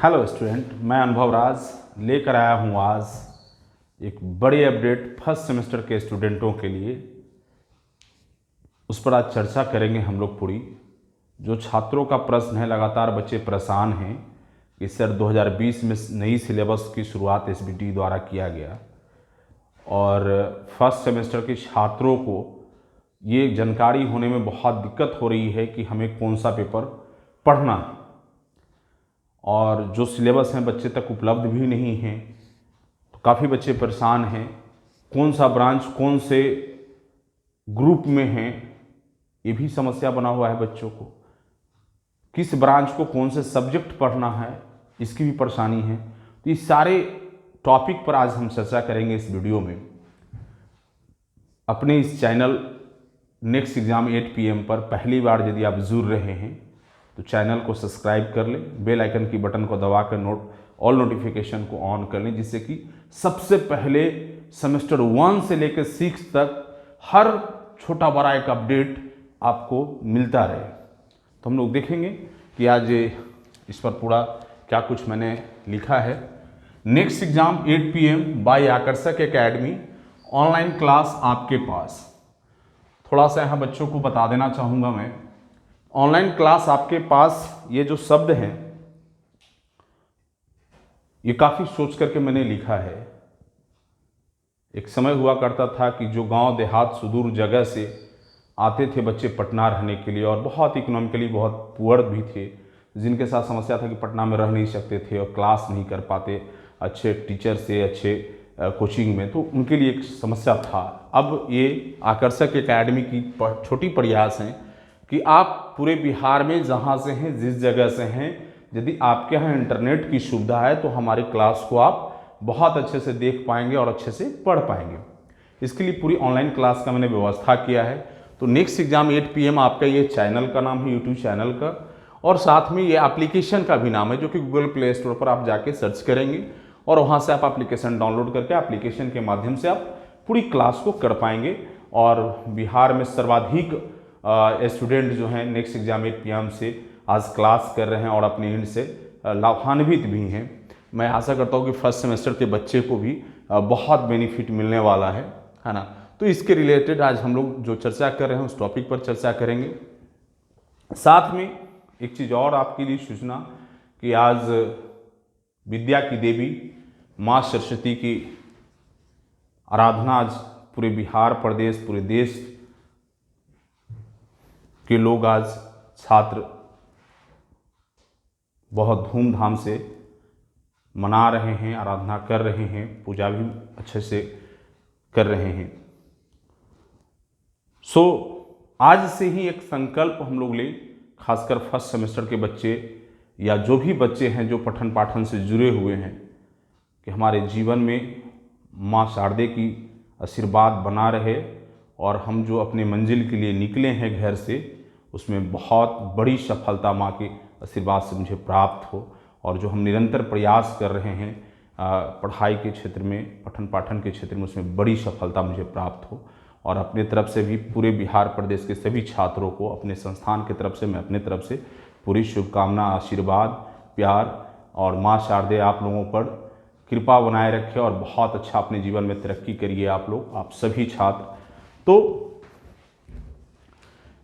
Hello student, मैं अनुभव राज लेकर आया हूँ आज एक बड़ी अपडेट फर्स्ट सेमेस्टर के स्टूडेंटों के लिए। उस पर आज चर्चा करेंगे हम लोग पूरी। जो छात्रों का प्रश्न है, लगातार बच्चे परेशान हैं कि सर 2020 में नई सिलेबस की शुरुआत एसबीटी द्वारा किया गया और फर्स्ट सेमेस्टर के छात्रों को ये जानकारी होने में बहुत दिक्कत हो रही है कि हमें कौन सा पेपर पढ़ना है और जो सिलेबस हैं बच्चे तक उपलब्ध भी नहीं हैं। तो काफ़ी बच्चे परेशान हैं, कौन सा ब्रांच कौन से ग्रुप में हैं ये भी समस्या बना हुआ है बच्चों को। किस ब्रांच को कौन से सब्जेक्ट पढ़ना है इसकी भी परेशानी है। तो इस सारे टॉपिक पर आज हम चर्चा करेंगे इस वीडियो में। अपने इस चैनल नेक्स्ट एग्जाम 8 PM पर पहली बार यदि आप जुड़ रहे हैं तो चैनल को सब्सक्राइब कर लें, बेल आइकन की बटन को दबाकर ऑल नोटिफिकेशन को ऑन कर लें, जिससे कि सबसे पहले सेमेस्टर 1 से लेकर 6 तक हर छोटा बड़ा एक अपडेट आपको मिलता रहे। तो हम लोग देखेंगे कि आज इस पर पूरा क्या कुछ मैंने लिखा है। नेक्स्ट एग्जाम 8 PM बाय आकर्षक एकेडमी, ऑनलाइन क्लास आपके पास। थोड़ा सा यहाँ बच्चों को बता देना चाहूँगा मैं, ऑनलाइन क्लास आपके पास ये जो शब्द हैं ये काफ़ी सोच करके मैंने लिखा है। एक समय हुआ करता था कि जो गांव देहात सुदूर जगह से आते थे बच्चे पटना रहने के लिए और बहुत इकोनॉमिकली बहुत पुअर भी थे, जिनके साथ समस्या था कि पटना में रह नहीं सकते थे और क्लास नहीं कर पाते अच्छे टीचर से, अच्छे कोचिंग में, तो उनके लिए एक समस्या था। अब ये आकर्षक एकेडमी की छोटी प्रयास हैं कि आप पूरे बिहार में जहाँ से हैं, जिस जगह से हैं, यदि आपके यहाँ इंटरनेट की सुविधा है तो हमारी क्लास को आप बहुत अच्छे से देख पाएंगे और अच्छे से पढ़ पाएंगे। इसके लिए पूरी ऑनलाइन क्लास का मैंने व्यवस्था किया है। तो नेक्स्ट एग्जाम 8 PM आपका ये चैनल का नाम है, यूट्यूब चैनल का, और साथ में ये एप्लीकेशन का भी नाम है जो कि गूगल प्ले स्टोर पर आप जाके सर्च करेंगे और वहाँ से आप एप्लीकेशन डाउनलोड करके एप्लीकेशन के माध्यम से आप पूरी क्लास को कर पाएंगे। और बिहार में सर्वाधिक स्टूडेंट जो हैं नेक्स्ट एग्जाम 8 PM से आज क्लास कर रहे हैं और अपने एंड से लाभान्वित भी हैं। मैं आशा करता हूँ कि फर्स्ट सेमेस्टर के बच्चे को भी बहुत बेनिफिट मिलने वाला है ना। तो इसके रिलेटेड आज हम लोग जो चर्चा कर रहे हैं उस टॉपिक पर चर्चा करेंगे। साथ में एक चीज़ और आपके लिए सूचना कि आज विद्या की देवी माँ सरस्वती की आराधना आज पूरे बिहार प्रदेश, पूरे देश के लोग, आज छात्र बहुत धूमधाम से मना रहे हैं, आराधना कर रहे हैं, पूजा भी अच्छे से कर रहे हैं। आज से ही एक संकल्प हम लोग ले, खासकर फर्स्ट सेमेस्टर के बच्चे या जो भी बच्चे हैं जो पठन पाठन से जुड़े हुए हैं, कि हमारे जीवन में माँ शारदे की आशीर्वाद बना रहे और हम जो अपने मंजिल के लिए निकले हैं घर से उसमें बहुत बड़ी सफलता माँ के आशीर्वाद से मुझे प्राप्त हो। और जो हम निरंतर प्रयास कर रहे हैं पढ़ाई के क्षेत्र में, पठन पाठन के क्षेत्र में, उसमें बड़ी सफलता मुझे प्राप्त हो। और अपने तरफ से भी पूरे बिहार प्रदेश के सभी छात्रों को अपने संस्थान की तरफ से, मैं अपने तरफ से पूरी शुभकामना, आशीर्वाद, प्यार, और माँ शारदे आप लोगों पर कृपा बनाए रखे और बहुत अच्छा अपने जीवन में तरक्की करिए आप लोग, आप सभी छात्र। तो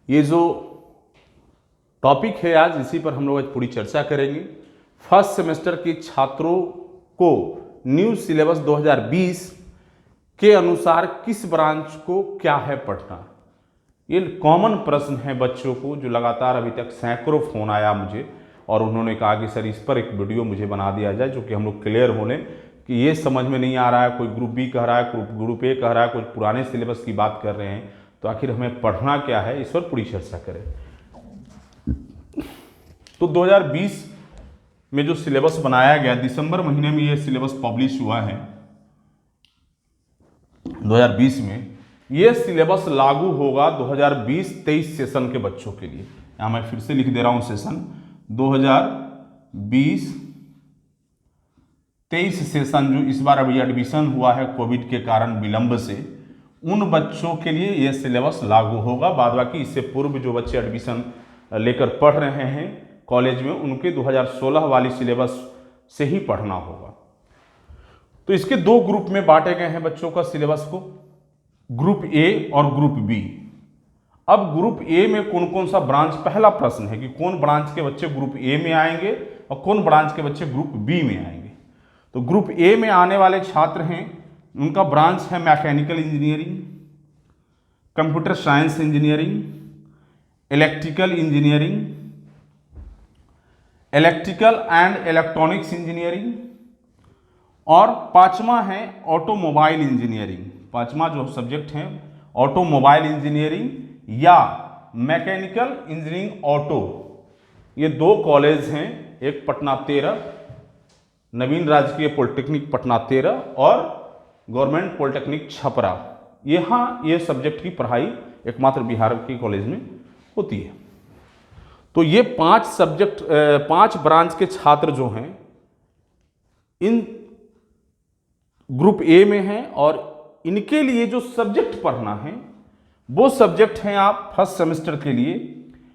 ये जो टॉपिक है आज, इसी पर हम लोग आज पूरी चर्चा करेंगे। फर्स्ट सेमेस्टर के छात्रों को न्यू सिलेबस 2020 के अनुसार किस ब्रांच को क्या है पढ़ना, ये कॉमन प्रश्न है बच्चों को, जो लगातार अभी तक सैकड़ों फोन आया मुझे और उन्होंने कहा कि सर इस पर एक वीडियो मुझे बना दिया जाए, जो कि हम लोग क्लियर हो लें कि ये समझ में नहीं आ रहा है। कोई ग्रुप बी कह रहा है, ग्रुप ए कह रहा है, कुछ पुराने सिलेबस की बात कर रहे हैं, तो आखिर हमें पढ़ना क्या है, इस पर पूरी चर्चा करें। तो 2020 में जो सिलेबस बनाया गया, दिसंबर महीने में ये सिलेबस पब्लिश हुआ है 2020 में, ये सिलेबस लागू होगा 2020-23 सेशन के बच्चों के लिए। यहाँ मैं फिर से लिख दे रहा हूँ, सेशन 2020-23 सेशन जो इस बार अभी एडमिशन हुआ है कोविड के कारण विलंब से, उन बच्चों के लिए ये सिलेबस लागू होगा। बाद बाकी इससे पूर्व जो बच्चे एडमिशन लेकर पढ़ रहे हैं कॉलेज में, उनके 2016 वाली सिलेबस से ही पढ़ना होगा। तो इसके दो ग्रुप में बांटे गए हैं बच्चों का सिलेबस को, ग्रुप ए और ग्रुप बी। अब ग्रुप ए में कौन कौन सा ब्रांच, पहला प्रश्न है कि कौन ब्रांच के बच्चे ग्रुप ए में आएंगे और कौन ब्रांच के बच्चे ग्रुप बी में आएंगे। तो ग्रुप ए में आने वाले छात्र हैं, उनका ब्रांच है mechanical engineering, computer science engineering, electrical engineering, electrical and electronics engineering, और पांचवा है ऑटोमोबाइल इंजीनियरिंग। पांचवा जो सब्जेक्ट है ऑटोमोबाइल इंजीनियरिंग या मैकेनिकल इंजीनियरिंग ऑटो। ये दो कॉलेज हैं, एक पटना 13 नवीन राजकीय पॉलिटेक्निक पटना 13 और गवर्नमेंट पॉलिटेक्निक छपरा। यहाँ ये सब्जेक्ट की पढ़ाई एकमात्र बिहार के कॉलेज में होती है। तो ये 5 सब्जेक्ट 5 ब्रांच के छात्र जो हैं इन ग्रुप ए में हैं और इनके लिए जो सब्जेक्ट पढ़ना है वो सब्जेक्ट हैं आप फर्स्ट सेमेस्टर के लिए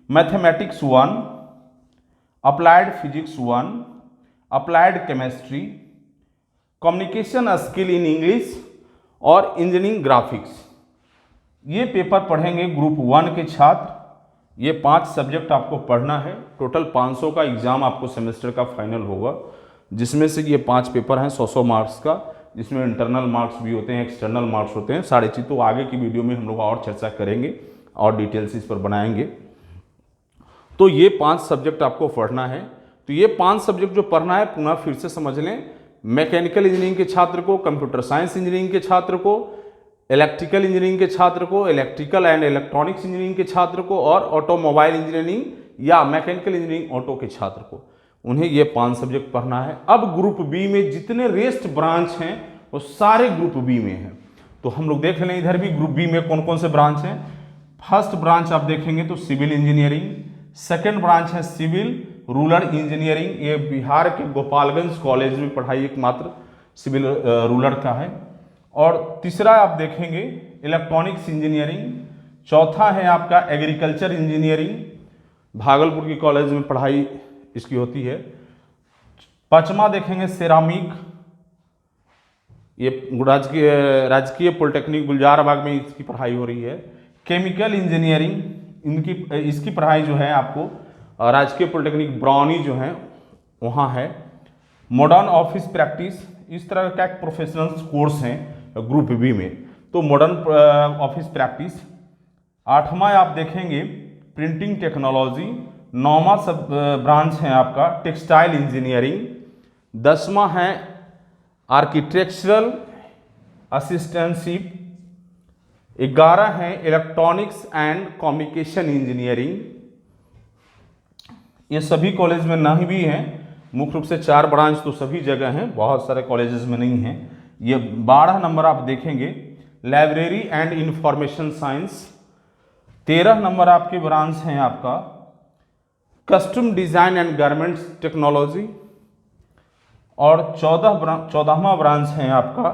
mathematics 1, applied physics 1, applied chemistry, communication skill in English और इंजीनियरिंग ग्राफिक्स। ये पेपर पढ़ेंगे ग्रुप 1 के छात्र। ये 5 सब्जेक्ट आपको पढ़ना है। टोटल 500 का एग्जाम आपको सेमेस्टर का फाइनल होगा, जिसमें से ये 5 पेपर हैं 100 मार्क्स का, जिसमें इंटरनल मार्क्स भी होते हैं, एक्सटर्नल मार्क्स होते हैं। सारी चीज़ तो आगे की वीडियो में हम लोग और चर्चा करेंगे और डिटेल्स इस पर बनाएंगे। तो ये 5 सब्जेक्ट आपको पढ़ना है। तो ये 5 सब्जेक्ट जो पढ़ना है पुनः फिर से समझ लें, मैकेनिकल इंजीनियरिंग के छात्र को, कंप्यूटर साइंस इंजीनियरिंग के छात्र को, इलेक्ट्रिकल इंजीनियरिंग के छात्र को, इलेक्ट्रिकल एंड इलेक्ट्रॉनिक्स इंजीनियरिंग के छात्र को और ऑटोमोबाइल इंजीनियरिंग या मैकेनिकल इंजीनियरिंग ऑटो के छात्र को, उन्हें ये 5 सब्जेक्ट पढ़ना है। अब ग्रुप बी में जितने रेस्ट ब्रांच हैं वो सारे ग्रुप बी में हैं। तो हम लोग देख लें इधर भी ग्रुप बी में कौन कौन से ब्रांच हैं। फर्स्ट ब्रांच आप देखेंगे तो सिविल इंजीनियरिंग, सेकेंड ब्रांच है सिविल रूरल इंजीनियरिंग, ये बिहार के गोपालगंज कॉलेज में पढ़ाई एकमात्र सिविल रूरल का है। और तीसरा आप देखेंगे इलेक्ट्रॉनिक्स इंजीनियरिंग, चौथा है आपका एग्रीकल्चर इंजीनियरिंग, भागलपुर की कॉलेज में पढ़ाई इसकी होती है। पांचवा देखेंगे सेरामिक, ये राजकीय पॉलिटेक्निक गुलजारबाग में इसकी पढ़ाई हो रही है। केमिकल इंजीनियरिंग इसकी पढ़ाई जो है आपको राजकीय पॉलिटेक्निक बरौनी जो है वहाँ है। मॉडर्न ऑफिस प्रैक्टिस, इस तरह का एक प्रोफेशनल कोर्स हैं ग्रुप बी में, तो मॉडर्न ऑफिस प्रैक्टिस। आठवां आप देखेंगे प्रिंटिंग टेक्नोलॉजी, नौवां सब ब्रांच है आपका टेक्सटाइल इंजीनियरिंग, 10वां है आर्किटेक्चरल असिस्टेंटशिप, 11 है इलेक्ट्रॉनिक्स एंड कम्युनिकेशन इंजीनियरिंग। ये सभी कॉलेज में नहीं भी हैं, मुख्य रूप से 4 ब्रांच तो सभी जगह हैं, बहुत सारे कॉलेजेस में नहीं हैं। ये 12 नंबर आप देखेंगे library and information science, 13 number आपके ब्रांच हैं आपका custom design and garments technology, और 14वां ब्रांच है आपका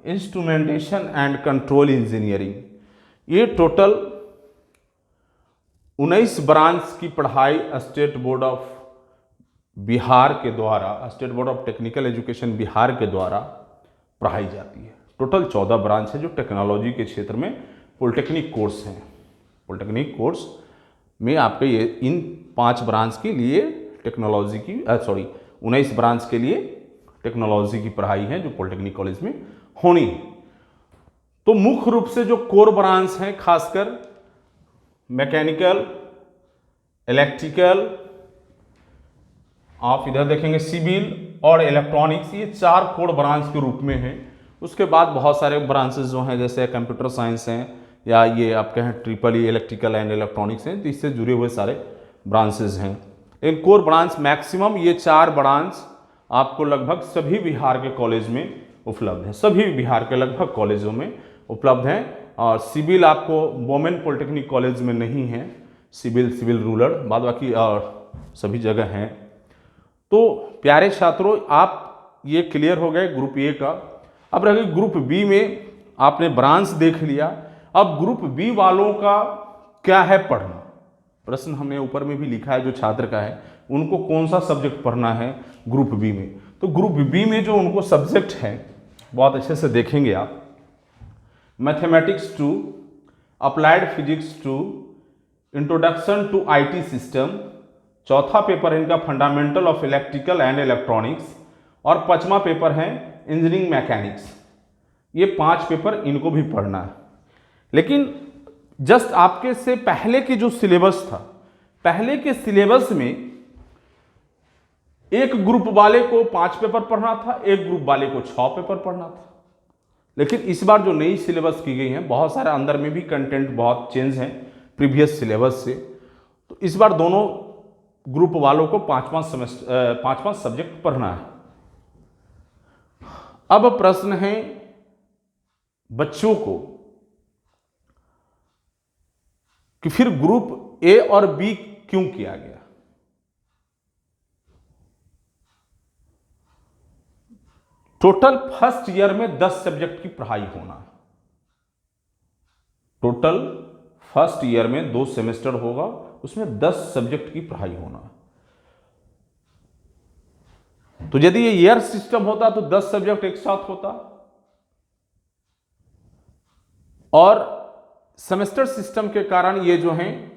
इंस्ट्रूमेंटेशन एंड कंट्रोल इंजीनियरिंग। ये टोटल 19 ब्रांच की पढ़ाई स्टेट बोर्ड ऑफ बिहार के द्वारा, state board of technical education Bihar के द्वारा पढ़ाई जाती है। टोटल 14 ब्रांच है जो टेक्नोलॉजी के क्षेत्र में पॉलिटेक्निक कोर्स हैं। पॉलिटेक्निक कोर्स में आपके ये इन 5 ब्रांच के लिए टेक्नोलॉजी की 19 ब्रांच के लिए टेक्नोलॉजी की पढ़ाई है जो पॉलिटेक्निक कॉलेज में होनी है। तो मुख्य रूप से जो कोर ब्रांच हैं खासकर मैकेनिकल, इलेक्ट्रिकल, आप इधर देखेंगे सिविल और इलेक्ट्रॉनिक्स, ये 4 कोर ब्रांच के रूप में हैं। उसके बाद बहुत सारे ब्रांचेस जो हैं जैसे कंप्यूटर साइंस हैं या ये आप कहें ट्रिपल इलेक्ट्रिकल एंड इलेक्ट्रॉनिक्स हैं, तो इससे जुड़े हुए सारे ब्रांचेस हैं। लेकिन कोर ब्रांच मैक्सिमम ये 4 ब्रांच आपको लगभग सभी बिहार के कॉलेज में उपलब्ध है, सभी बिहार के लगभग कॉलेजों में उपलब्ध हैं। और सिविल आपको वोमेन पॉलिटेक्निक कॉलेज में नहीं है, सिविल रूरल, बाद बाकी और सभी जगह हैं। तो प्यारे छात्रों, आप ये क्लियर हो गए ग्रुप ए का। अब रह गई ग्रुप बी में, आपने ब्रांच देख लिया। अब ग्रुप बी वालों का क्या है पढ़ना, प्रश्न हमने ऊपर में भी लिखा है जो छात्र का है उनको कौन सा सब्जेक्ट पढ़ना है ग्रुप बी में। तो ग्रुप बी में जो उनको सब्जेक्ट है बहुत अच्छे से देखेंगे आप, mathematics 2, applied physics 2, introduction to IT system, चौथा पेपर है इनका fundamental of electrical and electronics, और पांचवा पेपर है इंजीनियरिंग मैकेनिक्स। ये 5 पेपर इनको भी पढ़ना है। लेकिन जस्ट आपके से पहले के जो सिलेबस था, पहले के सिलेबस में एक ग्रुप वाले को 5 पेपर पढ़ना था, एक ग्रुप वाले को 6 पेपर पढ़ना था। लेकिन इस बार जो नई सिलेबस की गई है, बहुत सारे अंदर में भी कंटेंट बहुत चेंज है प्रीवियस सिलेबस से, तो इस बार दोनों ग्रुप वालों को 5 सब्जेक्ट पढ़ना है। अब प्रश्न है बच्चों को कि फिर ग्रुप ए और बी क्यों किया गया। टोटल फर्स्ट ईयर में 10 सब्जेक्ट की पढ़ाई होना है। टोटल फर्स्ट ईयर में 2 सेमेस्टर होगा, उसमें 10 सब्जेक्ट की पढ़ाई होना है। तो यदि ये ईयर सिस्टम होता तो 10 सब्जेक्ट एक साथ होता, और सेमेस्टर सिस्टम के कारण ये जो हैं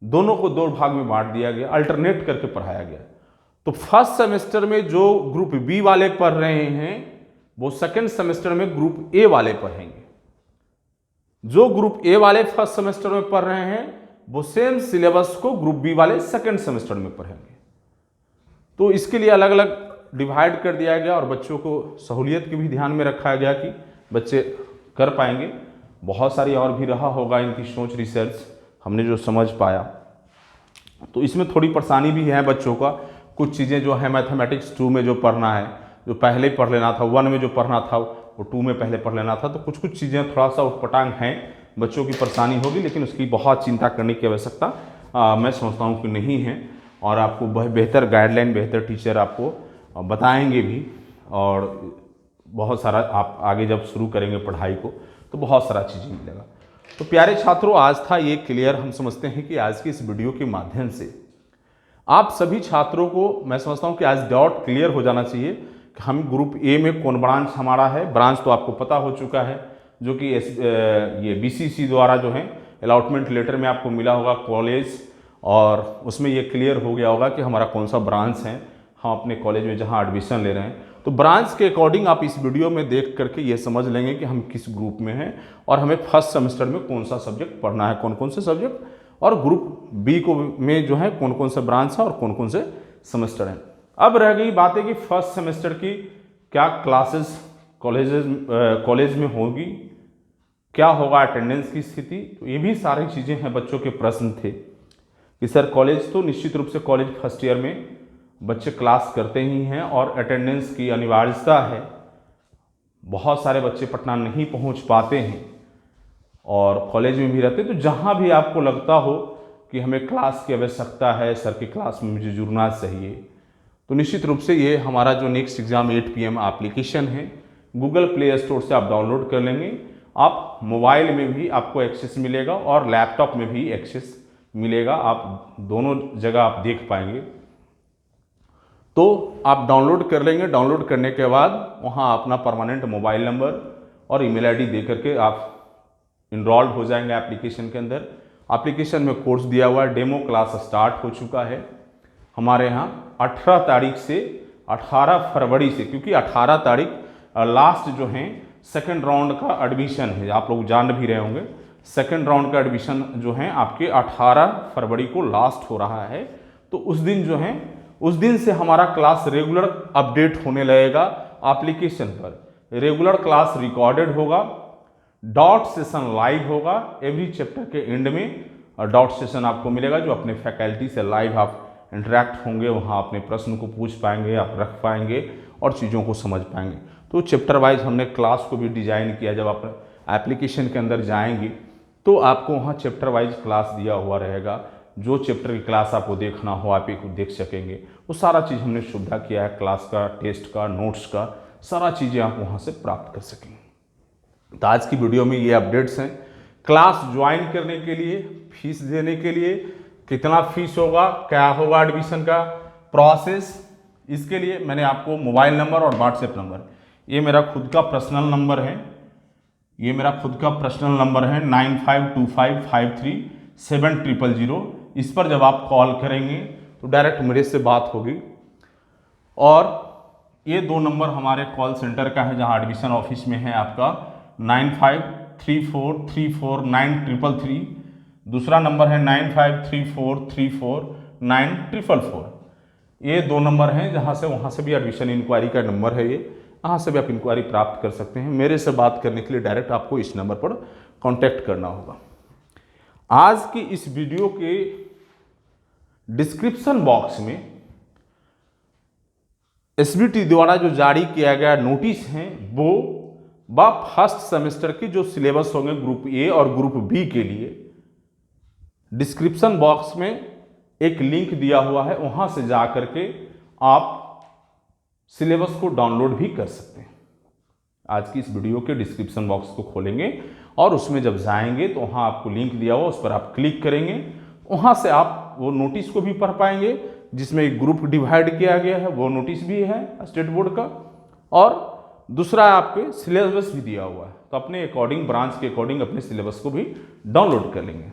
दोनों को 2 भाग में बांट दिया गया, अल्टरनेट करके पढ़ाया गया। तो फर्स्ट सेमेस्टर में जो ग्रुप बी वाले पढ़ रहे हैं वो सेकंड सेमेस्टर में ग्रुप ए वाले पढ़ेंगे। जो ग्रुप ए वाले फर्स्ट सेमेस्टर में पढ़ रहे हैं वो सेम सिलेबस को ग्रुप बी वाले सेकंड सेमेस्टर में पढ़ेंगे। तो इसके लिए अलग अलग डिवाइड कर दिया गया, और बच्चों को सहूलियत की भी ध्यान में रखा गया कि बच्चे कर पाएंगे। बहुत सारी और भी रहा होगा इनकी सोच, रिसर्च हमने जो समझ पाया। तो इसमें थोड़ी परेशानी भी है बच्चों का, कुछ चीज़ें जो है मैथमेटिक्स 2 में जो पढ़ना है, जो पहले पढ़ लेना था, 1 में जो पढ़ना था वो 2 में पहले पढ़ लेना था। तो कुछ कुछ चीज़ें थोड़ा सा उटपटांग हैं, बच्चों की परेशानी होगी, लेकिन उसकी बहुत चिंता करने की आवश्यकता मैं समझता हूँ कि नहीं है। और आपको बेहतर गाइडलाइन, बेहतर टीचर आपको बताएंगे भी, और बहुत सारा आप आगे जब शुरू करेंगे पढ़ाई को तो बहुत सारा चीज़ें मिलेगा। तो प्यारे छात्रों, आज था ये क्लियर। हम समझते हैं कि आज की इस वीडियो के माध्यम से आप सभी छात्रों को मैं समझता हूँ कि आज डाउट क्लियर हो जाना चाहिए कि हम ग्रुप ए में कौन ब्रांच हमारा है। ब्रांच तो आपको पता हो चुका है, जो कि ये बीसीसी द्वारा जो है अलॉटमेंट लेटर में आपको मिला होगा कॉलेज, और उसमें ये क्लियर हो गया होगा कि हमारा कौन सा ब्रांच है, हम अपने कॉलेज में जहाँ एडमिशन ले रहे हैं। तो ब्रांच के अकॉर्डिंग आप इस वीडियो में देख करके ये समझ लेंगे कि हम किस ग्रुप में हैं, और हमें फर्स्ट सेमेस्टर में कौन सा सब्जेक्ट पढ़ना है, कौन कौन से सब्जेक्ट, और ग्रुप बी को में जो है कौन कौन से ब्रांच है और कौन कौन से सेमेस्टर हैं। अब रह गई बात है कि फर्स्ट सेमेस्टर की क्या क्लासेस कॉलेज में होगी, क्या होगा अटेंडेंस की स्थिति। तो ये भी सारी चीज़ें हैं, बच्चों के प्रश्न थे कि सर कॉलेज तो निश्चित रूप से कॉलेज फर्स्ट ईयर में बच्चे क्लास करते ही हैं और अटेंडेंस की अनिवार्यता है। बहुत सारे बच्चे पटना नहीं पहुंच पाते हैं और कॉलेज में भी रहते, तो जहां भी आपको लगता हो कि हमें क्लास की आवश्यकता है, सर की क्लास में मुझे जुड़ना चाहिए, तो निश्चित रूप से ये हमारा जो नेक्स्ट एग्ज़ाम 8 PM एप्लीकेशन है, गूगल प्ले स्टोर से आप डाउनलोड कर लेंगे। आप मोबाइल में भी आपको एक्सेस मिलेगा और लैपटॉप में भी एक्सेस मिलेगा, आप दोनों जगह आप देख पाएंगे। तो आप डाउनलोड कर लेंगे। डाउनलोड करने के बाद वहाँ अपना परमानेंट मोबाइल नंबर और ईमेल आईडी दे करके आप इनरोल्ड हो जाएंगे एप्लीकेशन के अंदर। एप्लीकेशन में कोर्स दिया हुआ है, डेमो क्लास स्टार्ट हो चुका है हमारे यहाँ 18 तारीख से 18 फरवरी से, क्योंकि 18 तारीख लास्ट जो है सेकेंड राउंड का एडमिशन है, आप लोग जान भी रहे होंगे। सेकेंड राउंड का एडमिशन जो है आपके 18 फरवरी को लास्ट हो रहा है। तो उस दिन जो है, उस दिन से हमारा क्लास रेगुलर अपडेट होने लगेगा एप्लीकेशन पर। रेगुलर क्लास रिकॉर्डेड होगा, डॉट सेशन लाइव होगा, एवरी चैप्टर के एंड में डॉट सेशन आपको मिलेगा, जो अपने फैकल्टी से लाइव आप इंटरेक्ट होंगे, वहाँ अपने प्रश्न को पूछ पाएंगे, आप रख पाएंगे और चीज़ों को समझ पाएंगे। तो चैप्टर वाइज हमने क्लास को भी डिजाइन किया। जब आप एप्लीकेशन के अंदर जाएंगे तो आपको वहाँ चैप्टर वाइज क्लास दिया हुआ रहेगा, जो चैप्टर की क्लास आपको देखना हो आप एक देख सकेंगे। वो सारा चीज़ हमने सुविधा किया है, क्लास का, टेस्ट का, नोट्स का, सारा चीज़ें आप वहाँ से प्राप्त कर सकेंगे। तो आज की वीडियो में ये अपडेट्स हैं। क्लास ज्वाइन करने के लिए, फीस देने के लिए कितना फीस होगा, क्या होगा एडमिशन का प्रोसेस, इसके लिए मैंने आपको मोबाइल नंबर और व्हाट्सएप नंबर, ये मेरा खुद का पर्सनल नंबर है, ये मेरा खुद का पर्सनल नंबर है 9525537000। इस पर जब आप कॉल करेंगे तो डायरेक्ट मेरे से बात होगी। और ये 2 नंबर हमारे कॉल सेंटर का है जहां एडमिशन ऑफिस में है आपका 9534349333। दूसरा नंबर है 9534349344। ये 2 नंबर हैं जहां से वहां से भी एडमिशन इंक्वायरी का नंबर है, ये यहाँ से भी आप इंक्वायरी प्राप्त कर सकते हैं। मेरे से बात करने के लिए डायरेक्ट आपको इस नंबर पर कांटेक्ट करना होगा। आज की इस वीडियो के डिस्क्रिप्शन बॉक्स में एसबीटी द्वारा जो जारी किया गया नोटिस है वो फर्स्ट सेमेस्टर की जो सिलेबस होंगे ग्रुप ए और ग्रुप बी के लिए, डिस्क्रिप्शन बॉक्स में एक लिंक दिया हुआ है, वहां से जा करके आप सिलेबस को डाउनलोड भी कर सकते हैं। आज की इस वीडियो के डिस्क्रिप्शन बॉक्स को खोलेंगे और उसमें जब जाएंगे तो वहां आपको लिंक दिया हुआ, उस पर आप क्लिक करेंगे, वहां से आप वो नोटिस को भी पढ़ पाएंगे जिसमें एक ग्रुप डिवाइड किया गया है, वो नोटिस भी है स्टेट बोर्ड का, और दूसरा आपके सिलेबस भी दिया हुआ है। तो अपने अकॉर्डिंग, ब्रांच के अकॉर्डिंग अपने सिलेबस को भी डाउनलोड कर लेंगे।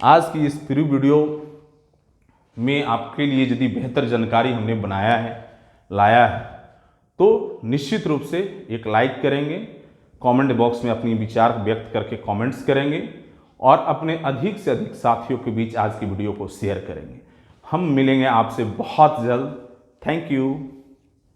आज की इस फ्री वीडियो में आपके लिए यदि बेहतर जानकारी हमने बनाया है, लाया है, तो निश्चित रूप से एक लाइक करेंगे, कमेंट बॉक्स में अपनी विचार व्यक्त करके कमेंट्स करेंगे और अपने अधिक से अधिक साथियों के बीच आज की वीडियो को शेयर करेंगे। हम मिलेंगे आपसे बहुत जल्द। Thank you.